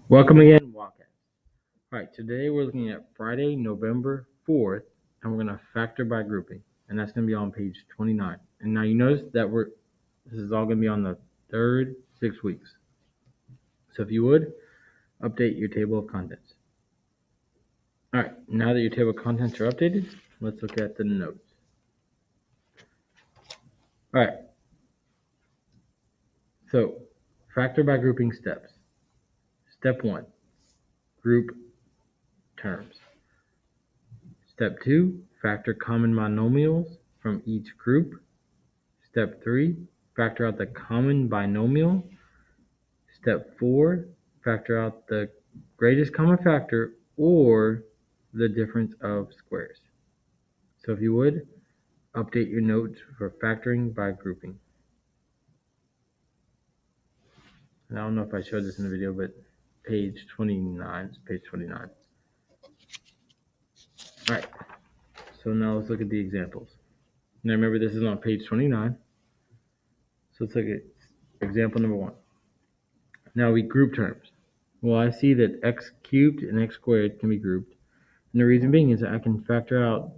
Welcome again, Wildcats. All right, today we're looking at Friday, November 4th, and we're going to factor by grouping, and that's going to be on page 29. And now you notice that this is all going to be on the third 6 weeks. So if you would, update your table of contents. All right, now that your table of contents are updated, let's look at the notes. All right, so factor by grouping steps. Step 1, group terms. Step 2, factor common monomials from each group. Step 3, factor out the common binomial. Step 4, factor out the greatest common factor or the difference of squares. So if you would, update your notes for factoring by grouping. And I don't know if I showed this in the video, but page 29 is page 29. All right, so now let's look at the examples. Now remember, this is on page 29. So let's look at example number 1. Now we group terms. Well, I see that x cubed and x squared can be grouped. And the reason being is that I can factor out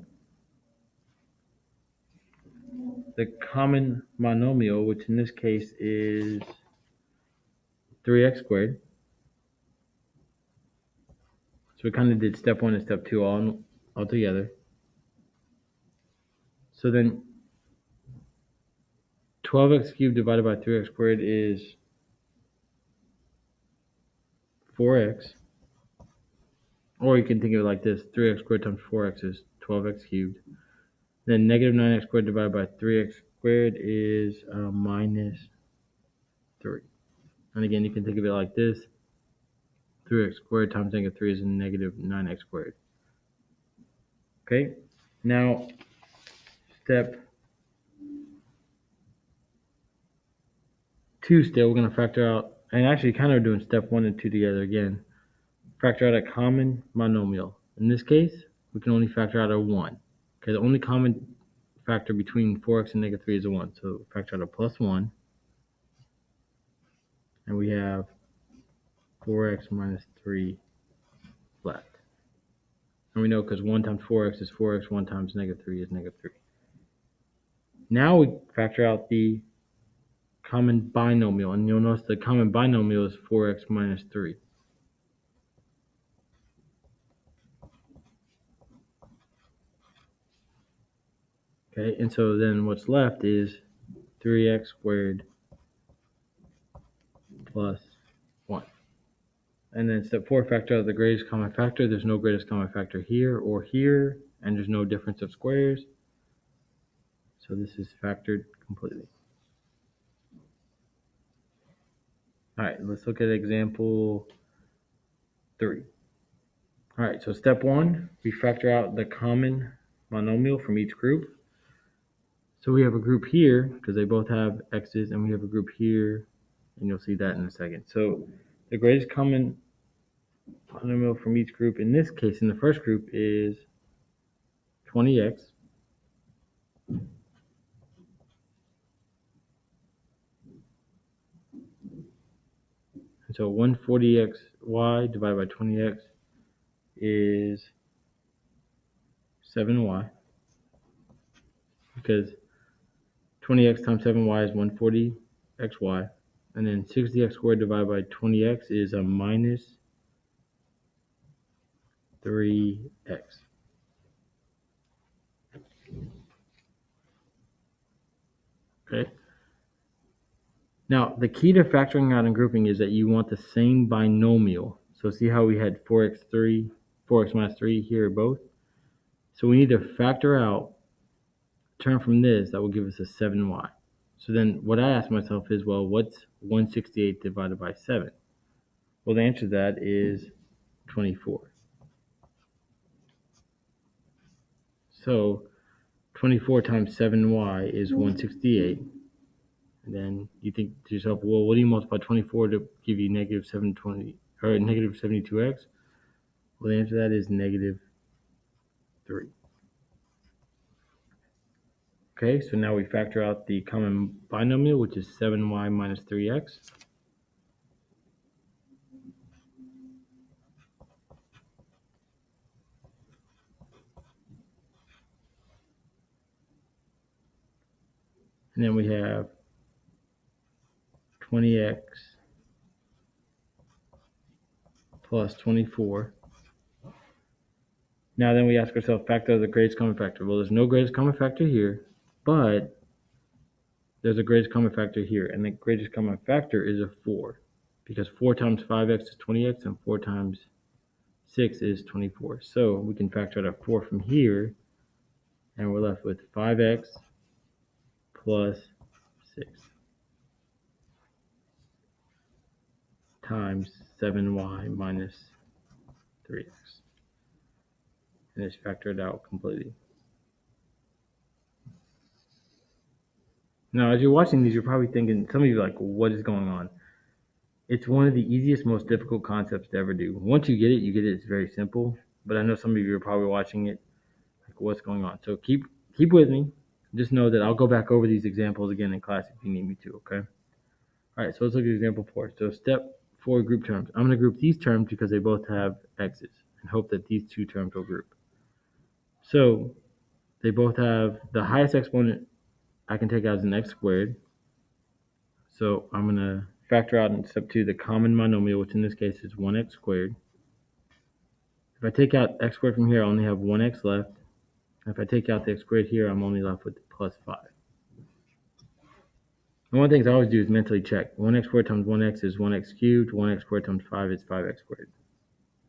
the common monomial, which in this case is 3x squared. So we kind of did step 1 and step 2 all together. So then 12x cubed divided by 3x squared is 4x. Or you can think of it like this: 3x squared times 4x is 12x cubed. Then negative 9x squared divided by 3x squared is minus 3. And again, you can think of it like this: 3x squared times negative 3 is negative 9x squared. Okay, now step 2 still, we're going to factor out, and actually kind of doing step 1 and 2 together again. Factor out a common monomial. In this case, we can only factor out a 1. Okay, the only common factor between 4x and negative 3 is a 1. So factor out a plus 1. And we have 4x minus 3 left. And we know because 1 times 4x is 4x, 1 times negative 3 is negative 3. Now we factor out the common binomial. And you'll notice the common binomial is 4x minus 3. Okay, and so then what's left is 3x squared plus 1. And then step 4, factor out the greatest common factor. There's no greatest common factor here or here, and there's no difference of squares. So this is factored completely. All right, let's look at example 3. All right, so step 1, we factor out the common monomial from each group. So we have a group here, because they both have x's, and we have a group here, and you'll see that in a second. So the greatest common monomial from each group, in this case, in the first group, is 20x. And so 140xy divided by 20x is 7y, because 20x times 7y is 140xy, and then 60x squared divided by 20x is a minus 3x. Okay. Now, the key to factoring out and grouping is that you want the same binomial. So see how we had 4x minus 3 here both? So we need to factor out a term from this that will give us a 7y. So then what I ask myself is, well, what's 168 divided by 7? Well, the answer to that is 24. So 24 times 7y is 168. And then you think to yourself, well, what do you multiply 24 to give you negative 720 or negative 72x? Well, the answer to that is negative 3. Okay, so now we factor out the common binomial, which is 7y minus 3x. And then we have 20x plus 24. Now then we ask ourselves, factor the greatest common factor. Well, there's no greatest common factor here, but there's a greatest common factor here. And the greatest common factor is a 4. Because 4 times 5x is 20x, and 4 times 6 is 24. So we can factor out a 4 from here, and we're left with 5x plus 6 times 7y minus 3x. And it's factored out completely. Now, as you're watching these, you're probably thinking, some of you are like, what is going on? It's one of the easiest, most difficult concepts to ever do. Once you get it, it's very simple. But I know some of you are probably watching it, like, what's going on? So keep with me. Just know that I'll go back over these examples again in class if you need me to, okay? All right, so let's look at example 4. So step 4, group terms. I'm going to group these terms because they both have x's and hope that these two terms will group. So they both have the highest exponent I can take out as an x squared. So I'm going to factor out in step 2 the common monomial, which in this case is 1x squared. If I take out x squared from here, I only have 1x left. If I take out the x squared here, I'm only left with plus 5. And one of the things I always do is mentally check. 1x squared times 1x is 1x cubed. 1x squared times 5 is 5x squared.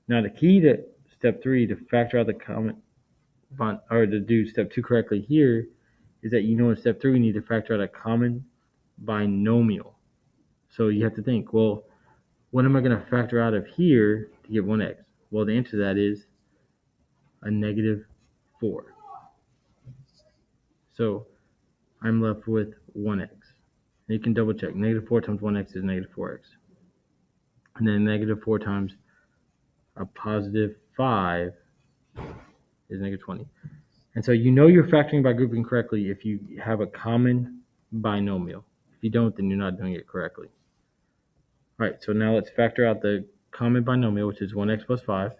Now the key to step 3 to factor out the common, or to do step 2 correctly here, is that you know in step 3 we need to factor out a common binomial. So you have to think, well, what am I going to factor out of here to get 1x? Well, the answer to that is a negative 4. So I'm left with 1x. And you can double check. Negative 4 times 1x is negative 4x. And then negative 4 times a positive 5 is negative 20. And so you know you're factoring by grouping correctly if you have a common binomial. If you don't, then you're not doing it correctly. All right, so now let's factor out the common binomial, which is 1x plus 5.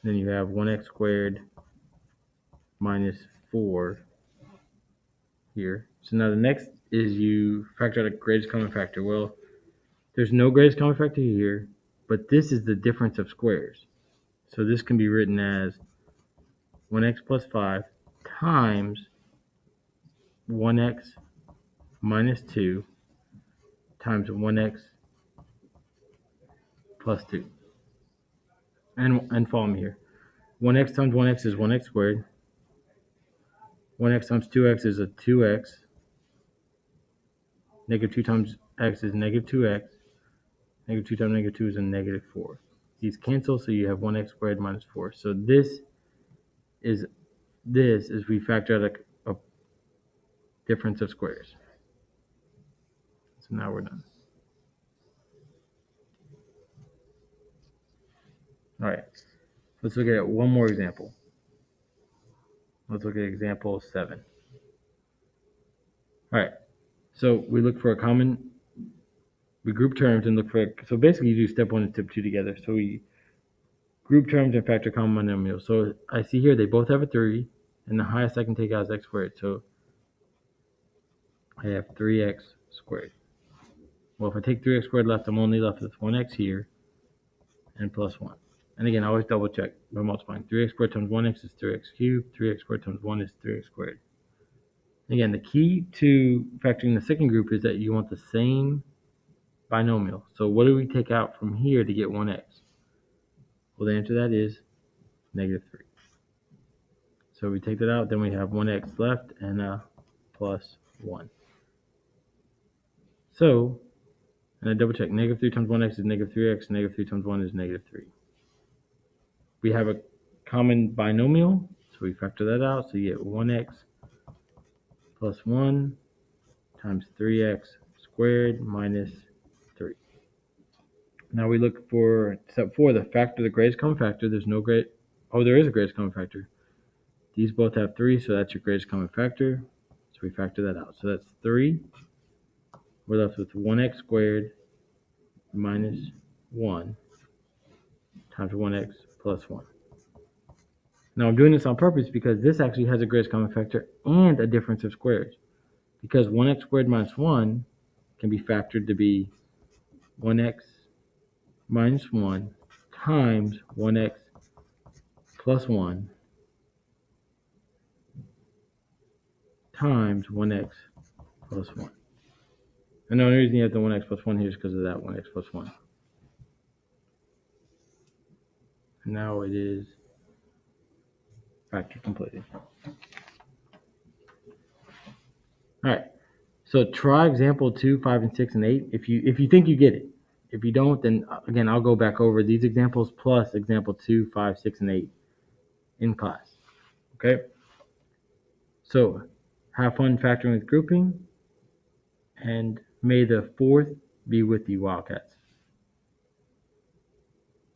Then you have 1x squared minus 4 here. So now the next is you factor out a greatest common factor. Well, there's no greatest common factor here, but this is the difference of squares. So this can be written as 1x plus 5 times 1x minus 2 times 1x plus 2. And follow me here. 1x times 1x is 1x squared. 1x times 2x is a 2x. Negative 2 times x is negative 2x. Negative 2 times negative 2 is a negative 4. These cancel, so you have 1x squared minus 4. So this is we factor out a difference of squares. So now we're done. All right, let's look at one more example. Let's look at example 7. All right, so we look for a common, we group terms and look for, so basically you do step 1 and step 2 together. So we group terms and factor common monomial. So I see here they both have a 3, and the highest I can take out is x squared. So I have 3x squared. Well, if I take 3x squared left, I'm only left with 1x here and plus 1. And again, I always double check by multiplying. 3x squared times 1x is 3x cubed. 3x squared times 1 is 3x squared. Again, the key to factoring the second group is that you want the same binomial. So what do we take out from here to get 1x? Well, the answer to that is negative 3. So we take that out, then we have 1x left and a plus 1. So, and I double check, negative 3 times 1x is negative 3x, negative 3 times 1 is negative 3. We have a common binomial, so we factor that out, so you get 1x plus 1 times 3x squared minus 3. Now we look for step 4, the factor, the greatest common factor. There's no there is a greatest common factor. These both have 3, so that's your greatest common factor. So we factor that out. So that's 3. We're left with 1x squared minus 1 times 1x plus 1. Now I'm doing this on purpose because this actually has a greatest common factor and a difference of squares. Because 1x squared minus 1 can be factored to be 1x minus 1 times 1x plus 1 times 1x plus 1. And the only reason you have the 1x plus 1 here is because of that 1x plus 1. And now it is factored completely. Alright, so try example 2, 5, and 6, and 8 if you think you get it. If you don't, then again, I'll go back over these examples plus example 2, 5, 6, and 8 in class. Okay? So, have fun factoring with grouping, and may the 4th be with you, Wildcats.